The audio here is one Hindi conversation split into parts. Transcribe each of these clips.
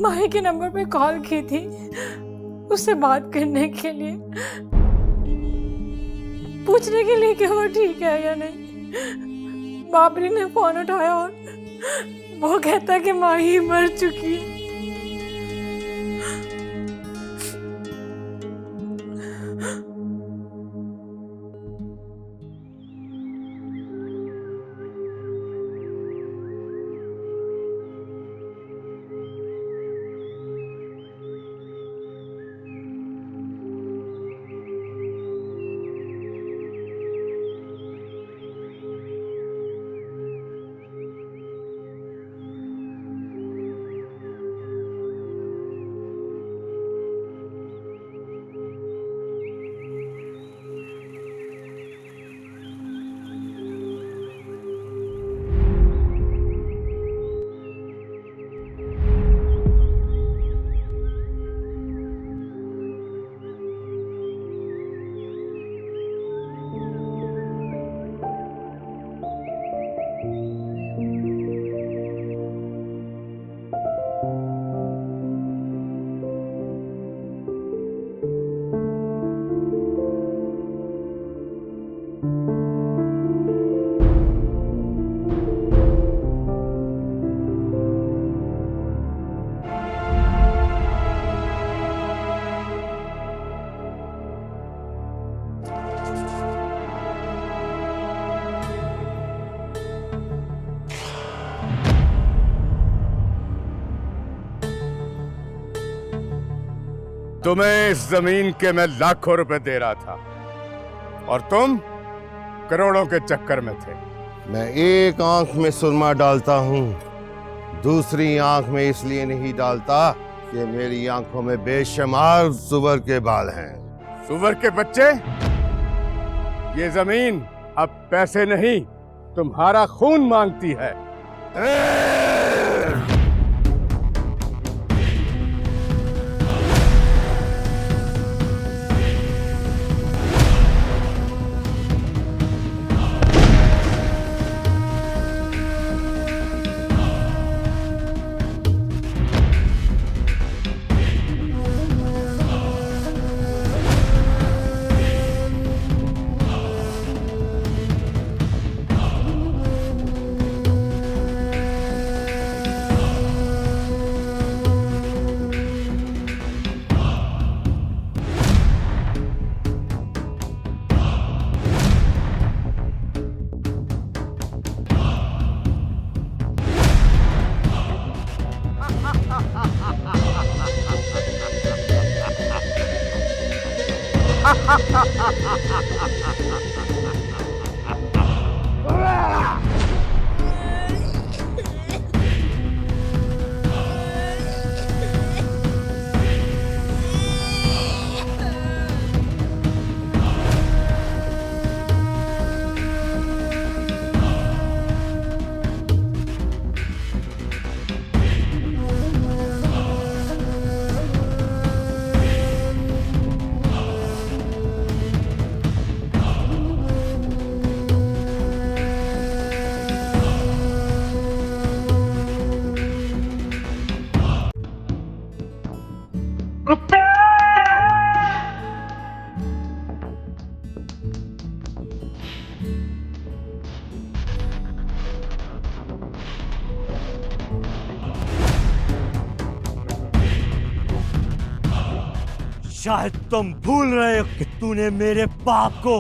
माही के नंबर पे कॉल की थी उससे बात करने के लिए, पूछने के लिए कि वो ठीक है या नहीं। बाबरी ने फोन उठाया और वो कहता कि माही मर चुकी है। तुम्हें इस जमीन के मैं लाखों रुपए दे रहा था और तुम करोड़ों के चक्कर में थे। मैं एक आंख में सुरमा डालता हूँ, दूसरी आंख में इसलिए नहीं डालता कि मेरी आंखों में बेशुमार सुअर के बाल हैं। सुअर के बच्चे, ये जमीन अब पैसे नहीं तुम्हारा खून मांगती है। शायद तुम भूल रहे हो कि तूने मेरे बाप को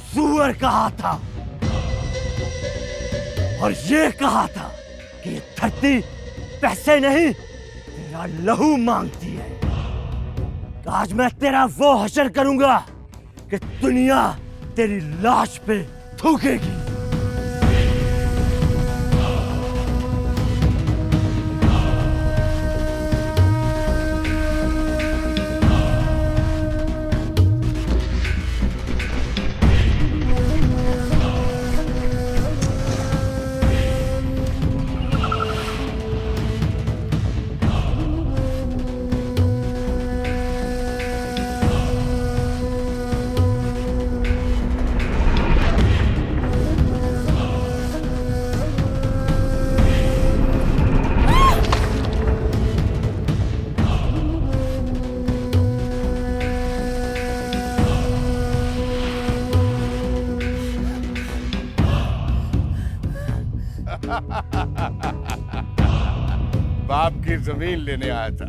सुअर कहा था और ये कहा था कि ये धरती पैसे नहीं तेरा लहू मांगती है। आज मैं तेरा वो हशर करूंगा कि दुनिया तेरी लाश पे थूकेगी। की जमीन लेने आया था।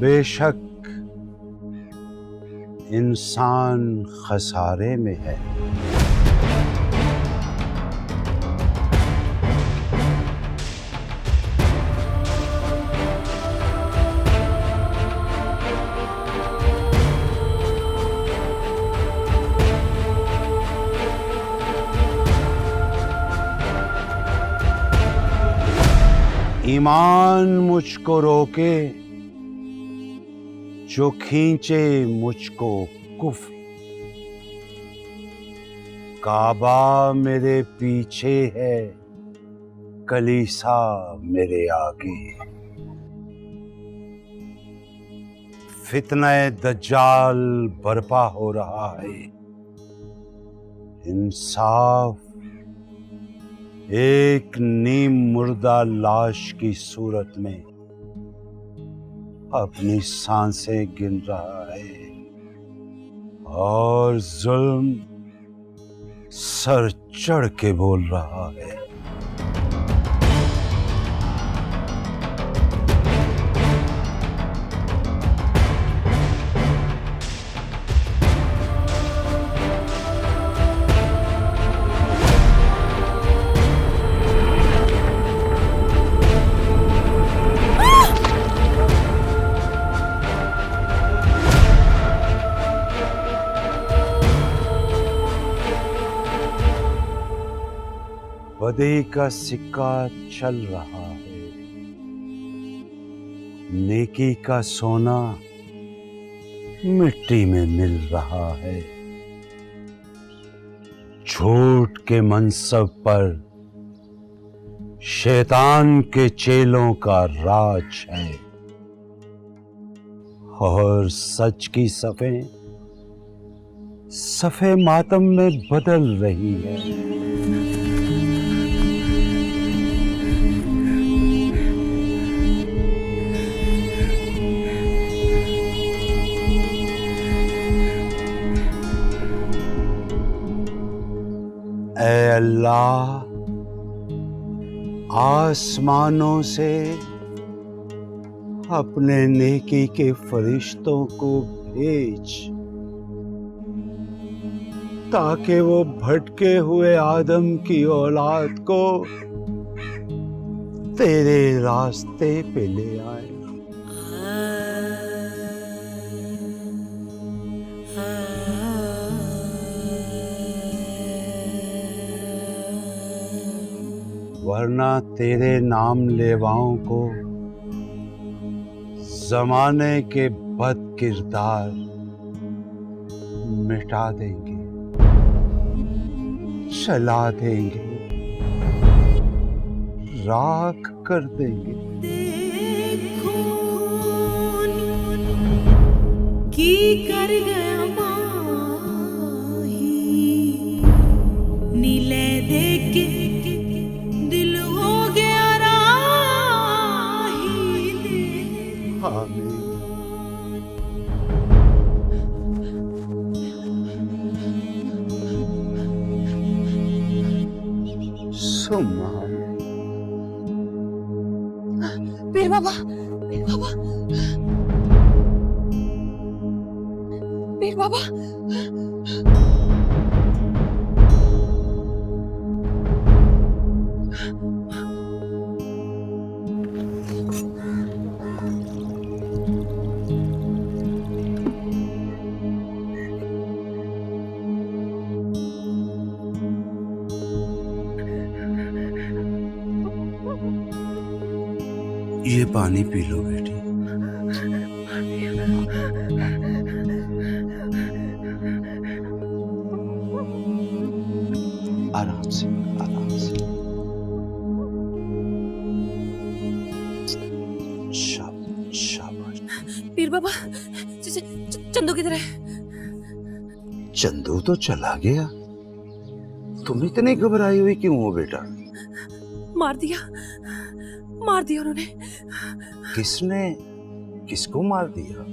बेशक इंसान खसारे में है। ईमान मुझको रोके जो खींचे मुझको कुफ्र। काबा मेरे पीछे है, कलीसा मेरे आगे। फितना दज्जाल बर्पा हो रहा है। इंसाफ एक नीम मुर्दा लाश की सूरत में अपनी सांसें गिन रहा है और जुल्म सर चढ़ के बोल रहा है। बदी का सिक्का चल रहा है, नेकी का सोना मिट्टी में मिल रहा है। झूठ के मनसब पर शैतान के चेलों का राज है और सच की सफ़ें सफ़े मातम में बदल रही है। ऐ अल्लाह, आसमानों से अपने नेकी के फरिश्तों को भेज ताकि वो भटके हुए आदम की औलाद को तेरे रास्ते पे ले आए। वरना तेरे नाम लेवाओं को जमाने के बद किरदार मिटा देंगे, चला देंगे, राख कर देंगे। की कर गया माही नीले देके दिल हो गया राही दे। आमीन। सुम्मा पीर बाबा, पीर बाबा। पीर बाबा, ये पानी पी लो बेटी। आराम से, आराम से। शाबाश। पीर बाबा, चंदू किधर है? चंदू तो चला गया। तुम इतनी घबराई हुई क्यों हो बेटा? मार दिया उन्होंने। किसने? किसको मार दिया?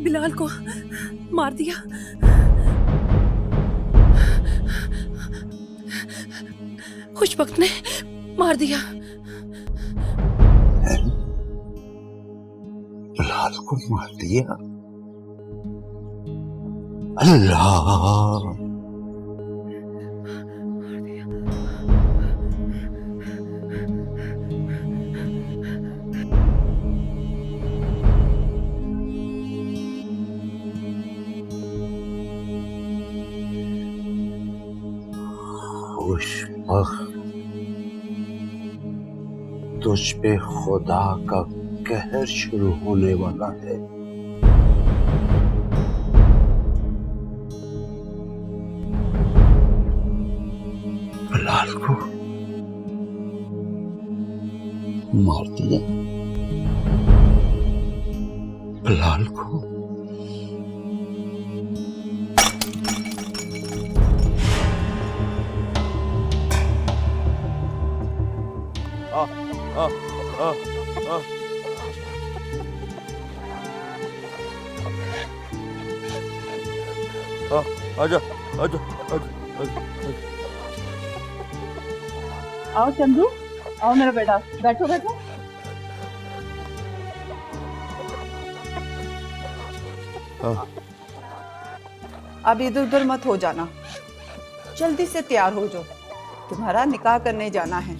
बिलाल को मार दिया। खुशबख्त ने मार दिया। बिलाल को मार दिया? अल्लाह! खुशबख्त, तुझ पे खुदा का कहर शुरू होने वाला है। बिलाल को मार दिया? बिलाल को? आजा, आओ चंदू, आओ मेरा बेटा, बैठो बैठो। अब इधर उधर मत हो जाना, जल्दी से तैयार हो जाओ, तुम्हारा निकाह करने जाना है।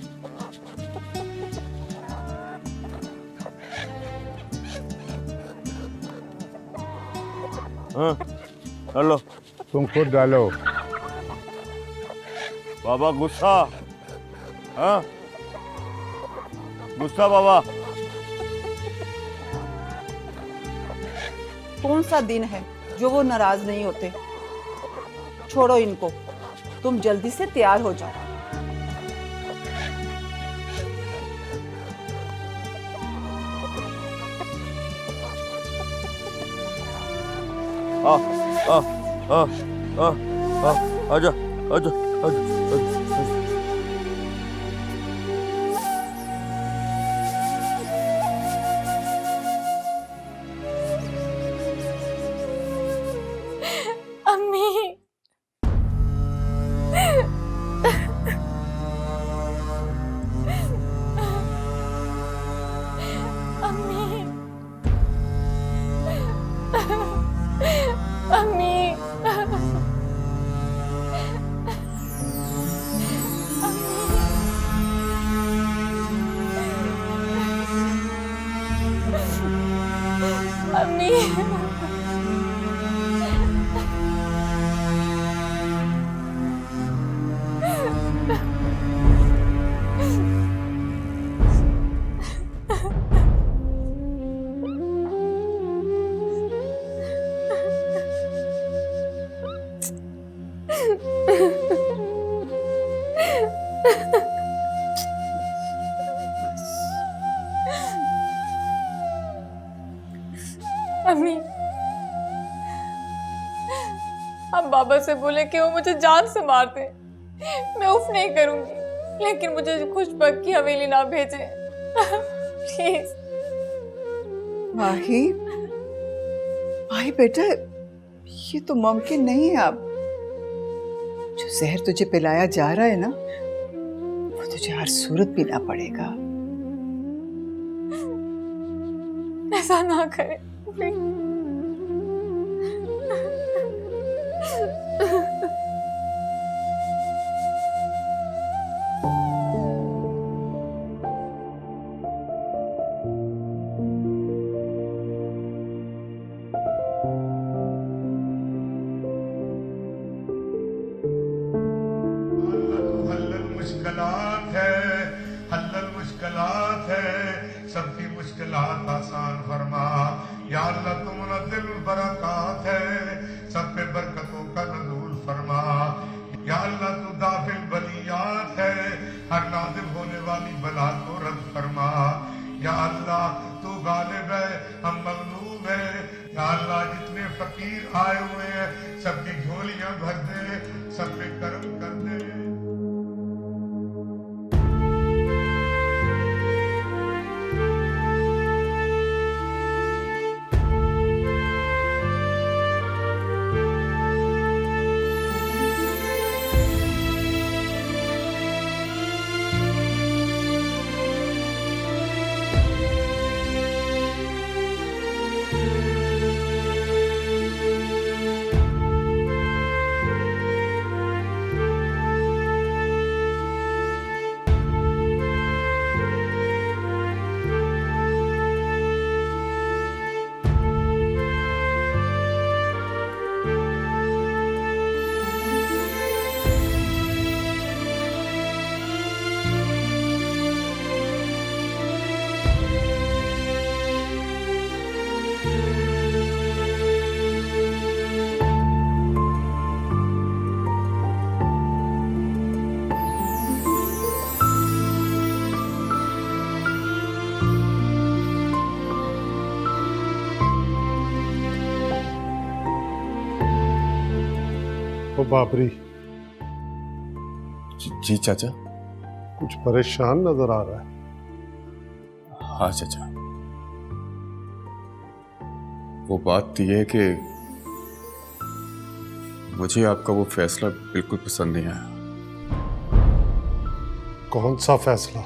हाँ, हेलो, तुम खुद डालो। बाबा गुस्सा? हाँ, गुस्सा बाबा? कौन सा दिन है जो वो नाराज नहीं होते? छोड़ो इनको, तुम जल्दी से तैयार हो जाओ। आजा, आजा, आजा। अम्मी, अम्मी, अम्मी, अम्मी, आप बाबा से बोले कि वो मुझे जान से मार दे, मैं उफ नहीं करूंगी, लेकिन मुझे खुशबख्त की हवेली ना भेजे प्लीज। माही, माही बेटा, ये तो मुमकिन नहीं है। अब जो जहर तुझे पिलाया जा रहा है ना, वो तुझे हर सूरत पीना पड़ेगा। ऐसा ना करे, मुश्किलात आसान फरमा। या अल्लाह तू मुनज़्ज़िल बरक़ात है, सब पे बरकतों का नज़ूल फरमा। या अल्लाह तू दाफिल बलियात है, हर नाज़िल होने वाली बला को रद्द फरमा। या अल्लाह तू गालिब है, हम मग़लूब है। या अल्लाह जितने फकीर आए हुए हैं सबकी झोलियां भर दे, सब पे करम कर दे। ओ बाबरी, जी चाचा। कुछ परेशान नजर आ रहा है। हाँ चाचा, वो बात तो ये है कि मुझे आपका वो फैसला बिल्कुल पसंद नहीं आया। कौन सा फैसला?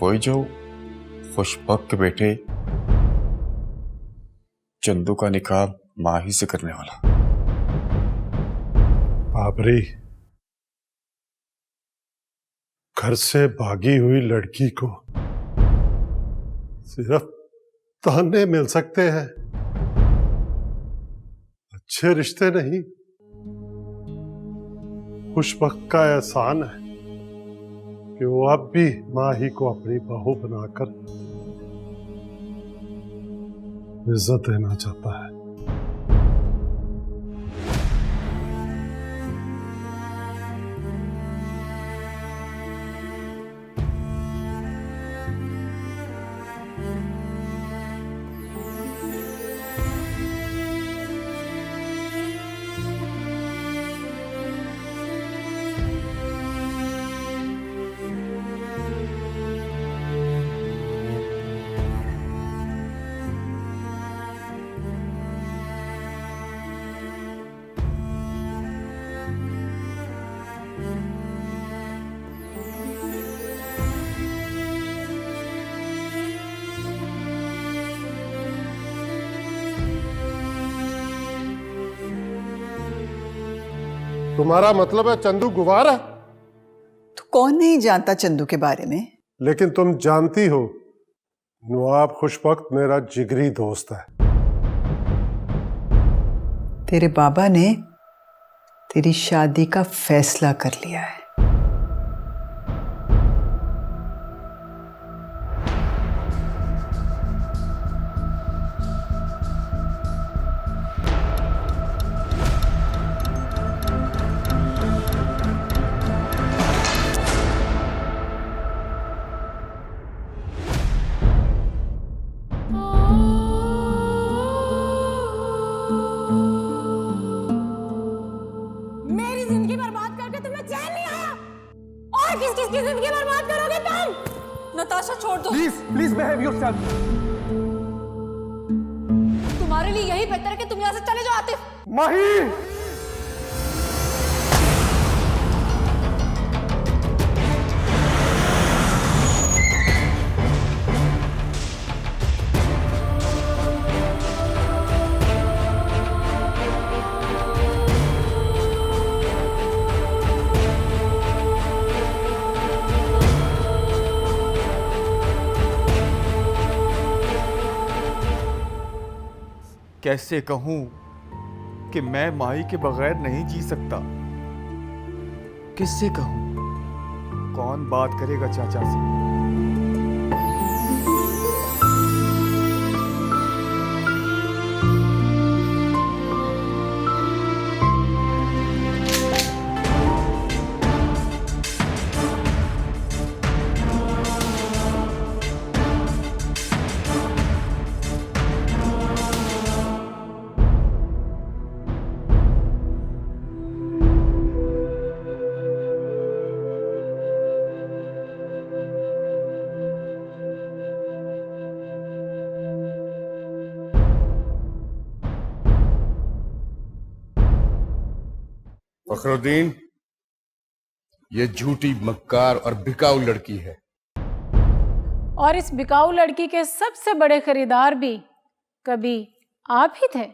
वही जो खुशबक के बेटे चंदू का निकाह माही से करने वाला। बाबरी, घर से भागी हुई लड़की को सिर्फ ताने मिल सकते हैं, अच्छे रिश्ते नहीं। खुशबक का एहसान है कि वो अब भी माही को अपनी बहू बनाकर इज्जत देना चाहता है। तुम्हारा मतलब है चंदू गुवार है? तो कौन नहीं जानता चंदू के बारे में? लेकिन तुम जानती हो नवाब खुशबख्त मेरा जिगरी दोस्त है। तेरे बाबा ने तेरी शादी का फैसला कर लिया है। मेरी जिंदगी बर्बाद करके तुम्हें चैन नहीं आया, और किस किस की जिंदगी बर्बाद करोगे तुम? नताशा छोड़ दो प्लीज बिहेव योरसेल्फ। तुम्हारे लिए यही बेहतर है कि तुम यहाँ से चले जाओ आतिफ। माही, कैसे कहूं कि मैं माही के बगैर नहीं जी सकता? किससे कहूं? कौन बात करेगा चाचा से? फखरुद्दीन, ये झूठी, मक्कार और बिकाऊ लड़की है। और इस बिकाऊ लड़की के सबसे बड़े खरीदार भी कभी आप ही थे।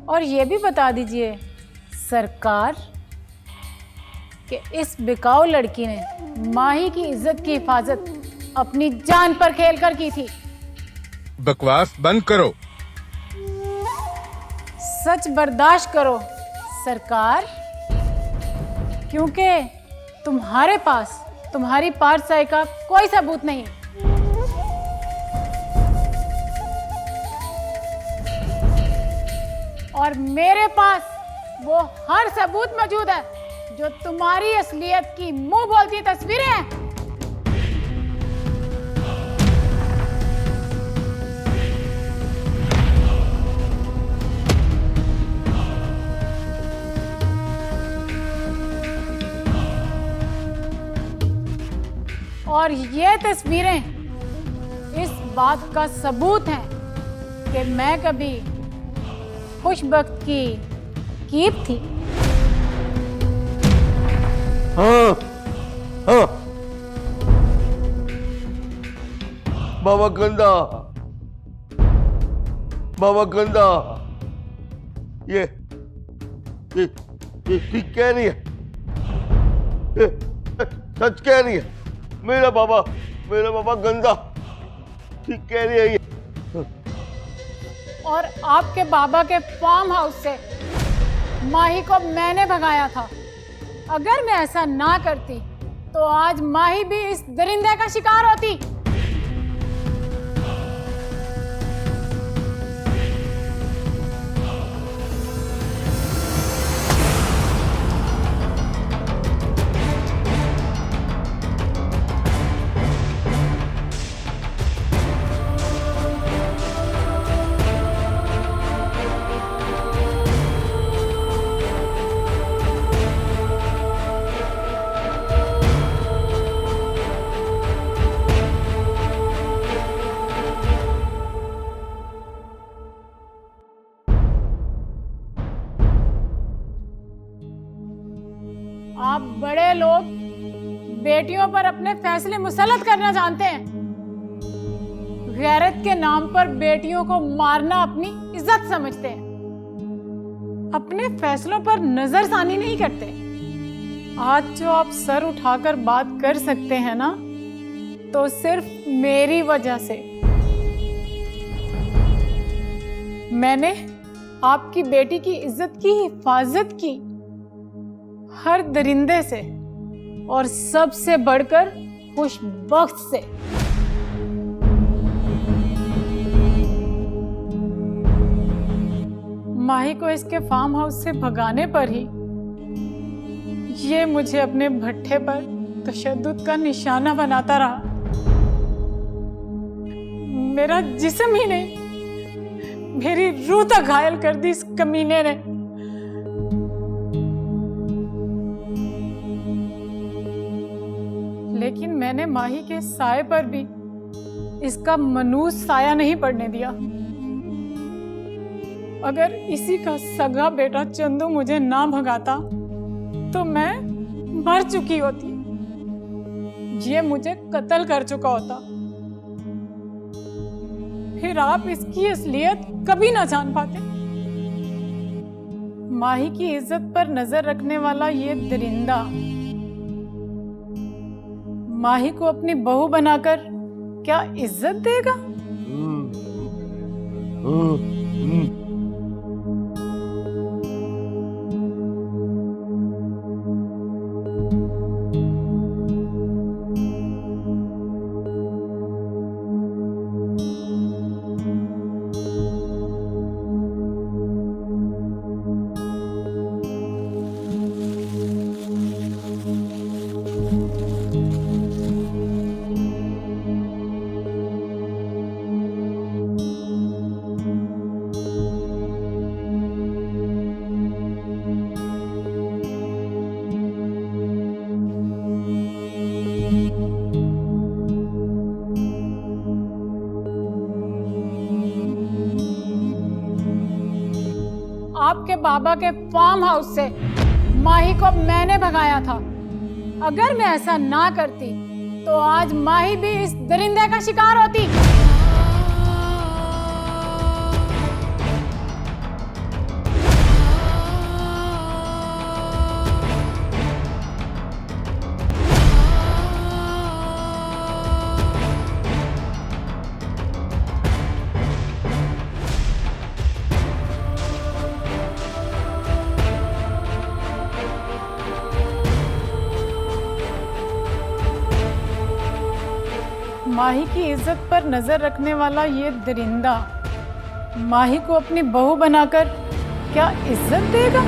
और ये भी बता दीजिए सरकार कि इस बिकाऊ लड़की ने माही की इज्जत की हिफाजत अपनी जान पर खेलकर की थी। बकवास बंद करो। सच बर्दाश्त करो सरकार, क्योंकि तुम्हारे पास तुम्हारी पारसाई का कोई सबूत नहीं। और मेरे पास वो हर सबूत मौजूद है जो तुम्हारी असलियत की मुंह बोलती तस्वीरें हैं। और ये तस्वीरें इस बात का सबूत हैं कि मैं कभी खुशबख्त की कीप थी। हाँ हाँ, बाबा गंदा, बाबा गंदा, ये ठीक कह रही है, ये सच कह रही है। मेरा बाबा गंदा ठीक कह रही है ये। और आपके बाबा के फार्म हाउस से माही को मैंने भगाया था। अगर मैं ऐसा ना करती तो आज माही भी इस दरिंदे का शिकार होती। आप बड़े लोग बेटियों पर अपने फैसले मुसल्लत करना जानते हैं। गैरत के नाम पर बेटियों को मारना अपनी इज्जत समझते हैं। अपने फैसलों पर नजरसानी नहीं करते। आज जो आप सर उठाकर बात कर सकते हैं ना, तो सिर्फ मेरी वजह से। मैंने आपकी बेटी की इज्जत की हिफाजत की, हर दरिंदे से, और सबसे बढ़कर खुशबख्त से। माही को इसके फार्म हाउस से भगाने पर ही ये मुझे अपने भट्ठे पर तशद्दुद का निशाना बनाता रहा। मेरा जिस्म ही नहीं, मेरी रूह तक घायल कर दी इस कमीने ने। लेकिन मैंने माही के साए पर भी इसका मनूस साया नहीं पड़ने दिया। अगर इसी का सगा बेटा चंदू मुझे ना भगाता तो मैं मर चुकी होती। ये मुझे कत्ल कर चुका होता। फिर आप इसकी असलियत कभी ना जान पाते। माही की इज्जत पर नजर रखने वाला ये दरिंदा माही को अपनी बहू बनाकर क्या इज्जत देगा? बाबा के फार्म हाउस से माही को मैंने भगाया था। अगर मैं ऐसा ना करती तो आज माही भी इस दरिंदे का शिकार होती। माही की इज्जत पर नजर रखने वाला ये दरिंदा माही को अपनी बहू बनाकर क्या इज्जत देगा?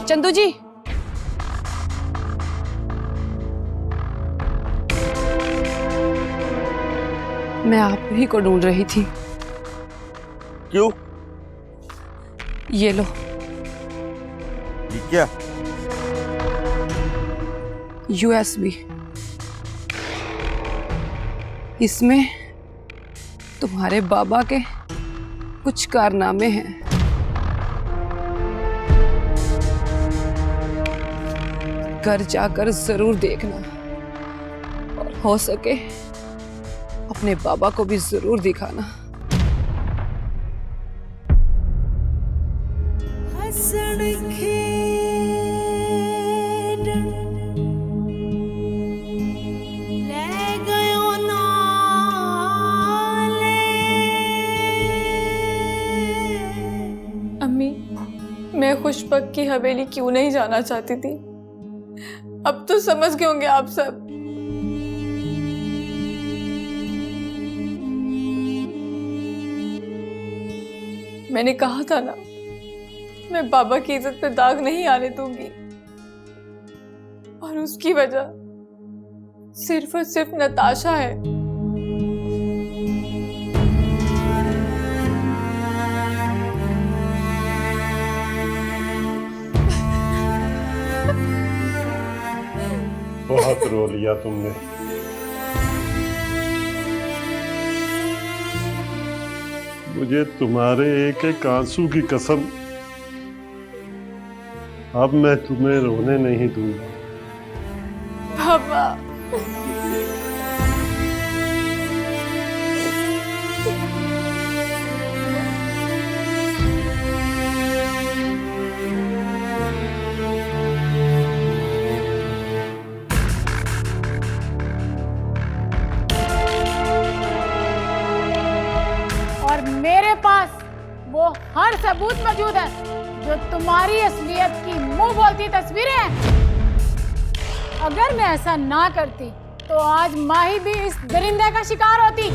चंदू जी, मैं आप ही को ढूंढ रही थी। क्यों? ये लो। ये क्या? USB। इसमें तुम्हारे बाबा के कुछ कारनामे हैं। घर जाकर जरूर देखना और हो सके अपने बाबा को भी जरूर दिखाना। हसन खेडन ले गयो नाले। अम्मी, मैं खुशबक की हवेली क्यों नहीं जाना चाहती थी, अब तो समझ गए होंगे आप सब। मैंने कहा था ना, मैं बाबा की इज्जत पे दाग नहीं आने दूंगी, और उसकी वजह सिर्फ और सिर्फ नताशा है। बहुत रो लिया तुमने। मुझे तुम्हारे एक एक आंसू की कसम, अब मैं तुम्हें रोने नहीं दूंगा। बाबा, और मेरे पास वो हर सबूत मौजूद है जो तुम्हारी असलियत की मुंह बोलती तस्वीरें हैं। अगर मैं ऐसा ना करती तो आज माही भी इस दरिंदे का शिकार होती।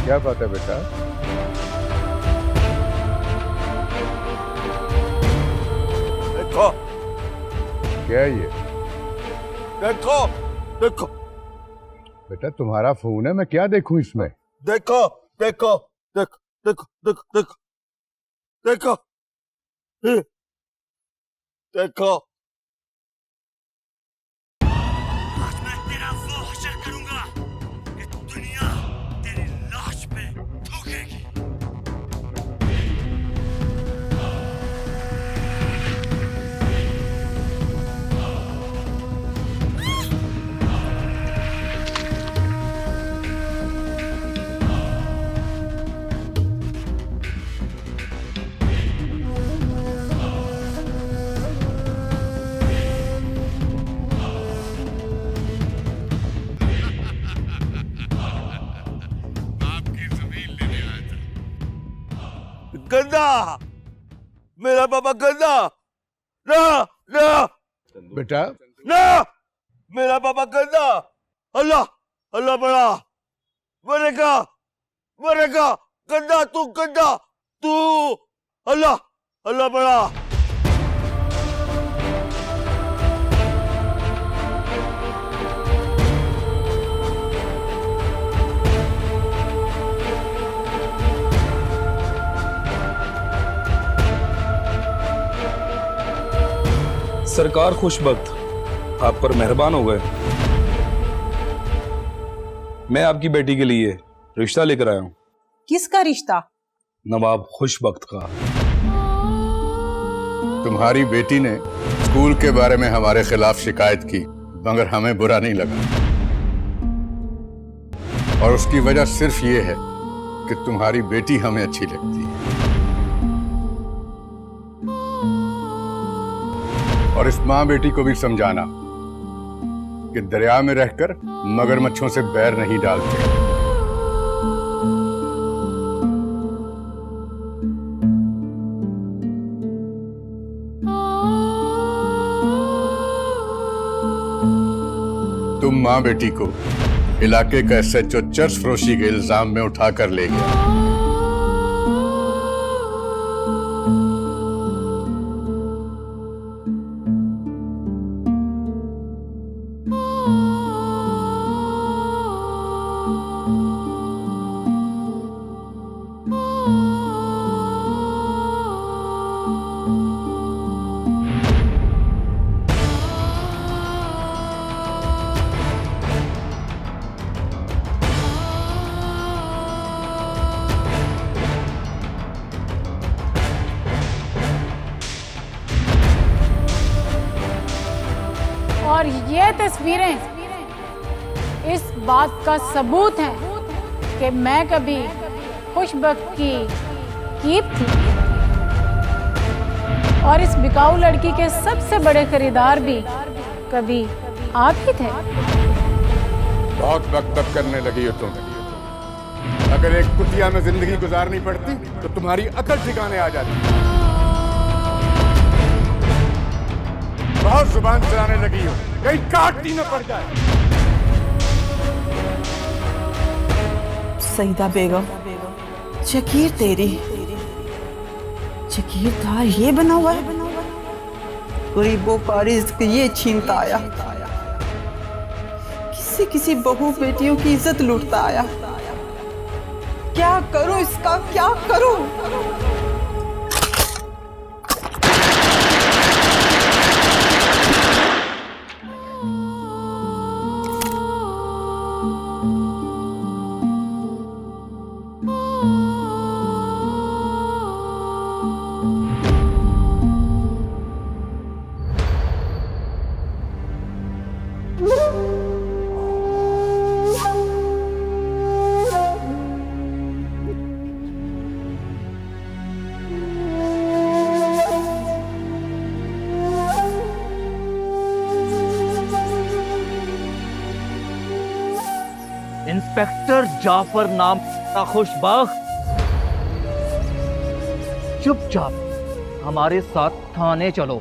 क्या बात है बेटा? देखो, क्या है ये? देखो, देखो, बेटा तुम्हारा फोन है, मैं क्या देखूं इसमें? देखो, देखो, देखो, देखो, देखो, देखो, देखो, देखो। आज मैं तेरा वो हशर करूंगा कि दुनिया तेरी लाश पे थूकेगी। गंदा, मेरा बाबा गंदा, ना, ना, बेटा ना, मेरा बाबा गंदा, अल्लाह, अल्लाह बड़ा, मरेगा, मरेगा। गंदा तू, गंदा तू। अल्लाह, अल्लाह बड़ा। सरकार खुशबख्त आप पर मेहरबान हो गए। मैं आपकी बेटी के लिए रिश्ता लेकर आया हूं। किसका रिश्ता? नवाब खुशबख्त का। तुम्हारी बेटी ने स्कूल के बारे में हमारे खिलाफ शिकायत की, मगर हमें बुरा नहीं लगा। और उसकी वजह सिर्फ ये है कि तुम्हारी बेटी हमें अच्छी लगती है। और इस माँ बेटी को भी समझाना कि दरिया में रहकर मगरमच्छों से बैर नहीं डालते। तुम माँ बेटी को इलाके का SHO चर्च फरोशी के इल्जाम में उठाकर ले गया। और ये तस्वीरें इस बात का सबूत हैं कि मैं कभी खुशबख्त की कीप थी और इस बिकाऊ लड़की के सबसे बड़े खरीदार भी कभी आप ही थे। बहुत बकबक करने लगी हो तुम। अगर एक कुटिया में जिंदगी गुजारनी पड़ती तो तुम्हारी अकल ठिकाने आ जाती। बहुत जुबान चलाने लगी हो, कहीं काटती न पड़ जाए। सईदा बेगम, शकीर तेरी शकीर था ये बना हुआ है। गरीबों का रिज़्क़ ये छीनता आया, किसी बहू बेटियों की इज्जत लूटता आया। क्या करूं इसका, क्या करूं? इंस्पेक्टर जाफर नाम का खुशबख्त चुपचाप हमारे साथ थाने चलो,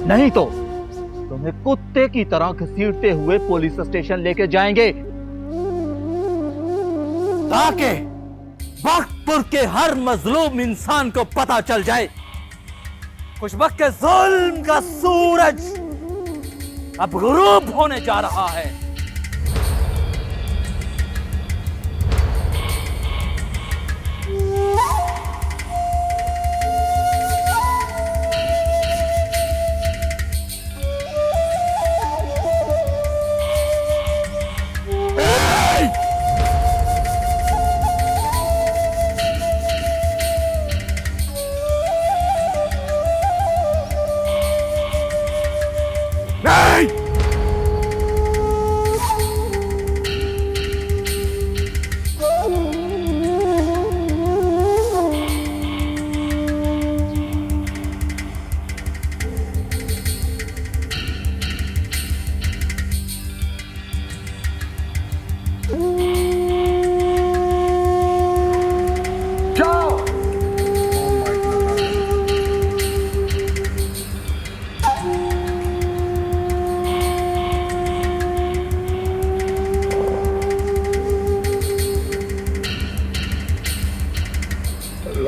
नहीं तो तुम्हें कुत्ते की तरह घसीटते हुए पुलिस स्टेशन लेके जाएंगे, ताकि बख्तपुर के हर मजलूम इंसान को पता चल जाए खुशबख्त के जुल्म का सूरज अब गुरूब होने जा रहा है।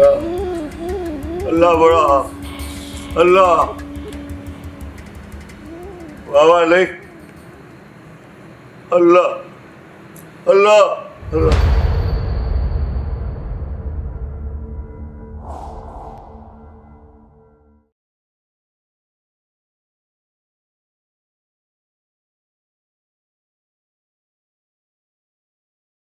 अल्लाह अल्लाह बड़ा अल्लाह बाबा नहीं अल्लाह अल्लाह अल्लाह